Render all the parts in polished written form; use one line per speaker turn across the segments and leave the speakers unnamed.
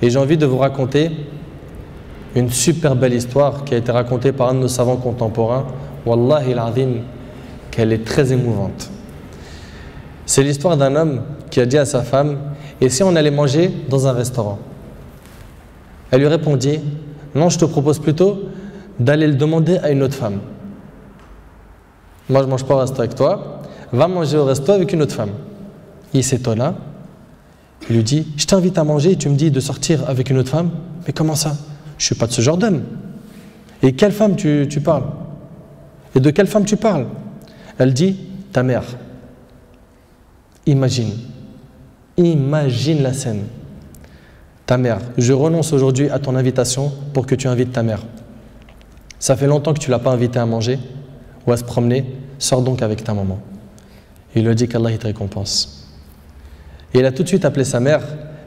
Et j'ai envie de vous raconter une super belle histoire qui a été racontée par un de nos savants contemporains. Wallahi al-azim, qu'elle est très émouvante. C'est l'histoire d'un homme qui a dit à sa femme: et si on allait manger dans un restaurant? Elle lui répondit: non, je te propose plutôt d'aller le demander à une autre femme. Moi, je ne mange pas au resto avec toi, va manger au resto avec une autre femme. Il s'étonna, il lui dit: je t'invite à manger et tu me dis de sortir avec une autre femme? Mais comment ça? Je ne suis pas de ce genre d'homme. Et quelle femme tu parles? Et de quelle femme tu parles? Elle dit: ta mère. Imagine la scène. Ta mère, je renonce aujourd'hui à ton invitation pour que tu invites ta mère. Ça fait longtemps que tu ne l'as pas invitée à manger ou à se promener, sors donc avec ta maman. Il lui a dit qu'Allah te récompense. Et il a tout de suite appelé sa mère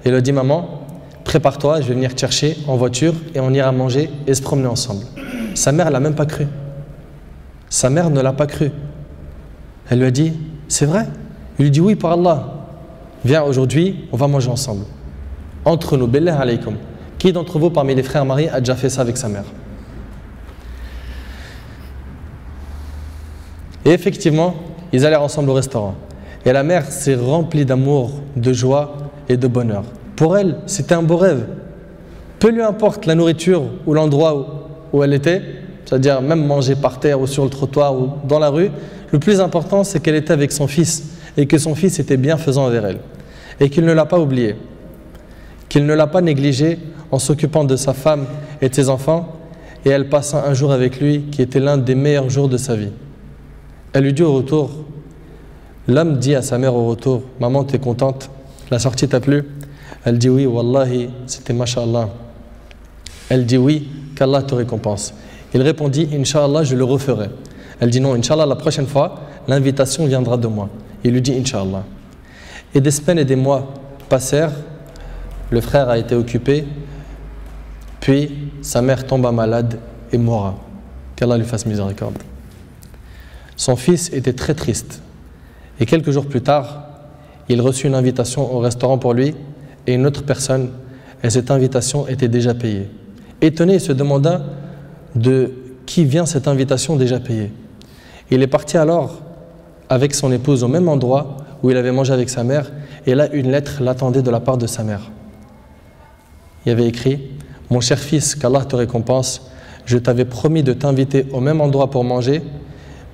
et lui a dit: maman, prépare-toi, je vais venir te chercher en voiture et on ira manger et se promener ensemble. Sa mère ne l'a même pas cru. Sa mère ne l'a pas cru. Elle lui a dit: c'est vrai? Il lui dit: oui, par Allah. Viens, aujourd'hui, on va manger ensemble. Entre nous, billah alaykum. Qui d'entre vous, parmi les frères mariés, a déjà fait ça avec sa mère? Et effectivement, ils allèrent ensemble au restaurant. Et la mère s'est remplie d'amour, de joie et de bonheur. Pour elle, c'était un beau rêve. Peu lui importe la nourriture ou l'endroit où elle était, c'est-à-dire même manger par terre ou sur le trottoir ou dans la rue, le plus important, c'est qu'elle était avec son fils et que son fils était bienfaisant envers elle. Et qu'il ne l'a pas oublié, qu'il ne l'a pas négligé en s'occupant de sa femme et de ses enfants, et elle passa un jour avec lui qui était l'un des meilleurs jours de sa vie. Elle lui dit au retour, l'homme dit à sa mère au retour: maman, t'es contente? La sortie t'a plu? Elle dit: oui, wallahi, c'était masha'Allah. Elle dit: oui, qu'Allah te récompense. Il répondit: Inch'Allah, je le referai. Elle dit: non, Inch'Allah, la prochaine fois, l'invitation viendra de moi. Il lui dit: Inch'Allah. Et des semaines et des mois passèrent, le frère a été occupé, puis sa mère tomba malade et mourra. Qu'Allah lui fasse miséricorde. Son fils était très triste. Et quelques jours plus tard, il reçut une invitation au restaurant pour lui et une autre personne, et cette invitation était déjà payée. Étonné, il se demanda de qui vient cette invitation déjà payée. Il est parti alors avec son épouse au même endroit où il avait mangé avec sa mère, et là une lettre l'attendait de la part de sa mère. Il y avait écrit: mon cher fils, qu'Allah te récompense, je t'avais promis de t'inviter au même endroit pour manger,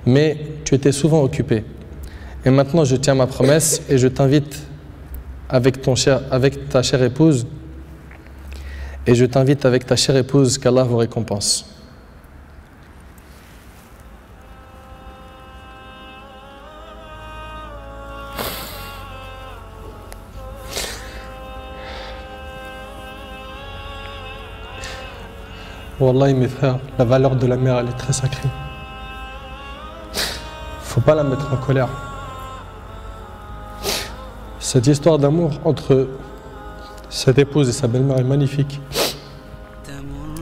mais tu étais souvent occupé. Et maintenant je tiens ma promesse et je t'invite avec ta chère épouse, et je t'invite avec ta chère épouse, qu'Allah vous récompense. Wallahi mes frères, la valeur de la mère, elle est très sacrée. Faut pas la mettre en colère. Cette histoire d'amour entre cette épouse et sa belle-mère est magnifique.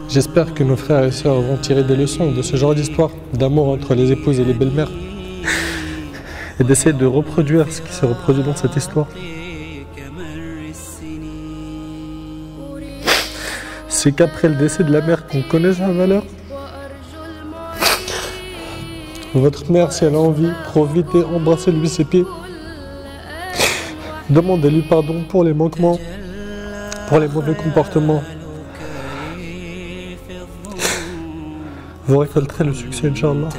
J'espère que nos frères et sœurs vont tirer des leçons de ce genre d'histoire d'amour entre les épouses et les belles-mères et d'essayer de reproduire ce qui s'est reproduit dans cette histoire. C'est qu'après le décès de la mère qu'on connaît sa valeur. Votre mère, si elle a envie, profitez, embrassez-lui ses pieds. Demandez-lui pardon pour les manquements, pour les mauvais comportements. Vous récolterez le succès, Inch'Allah.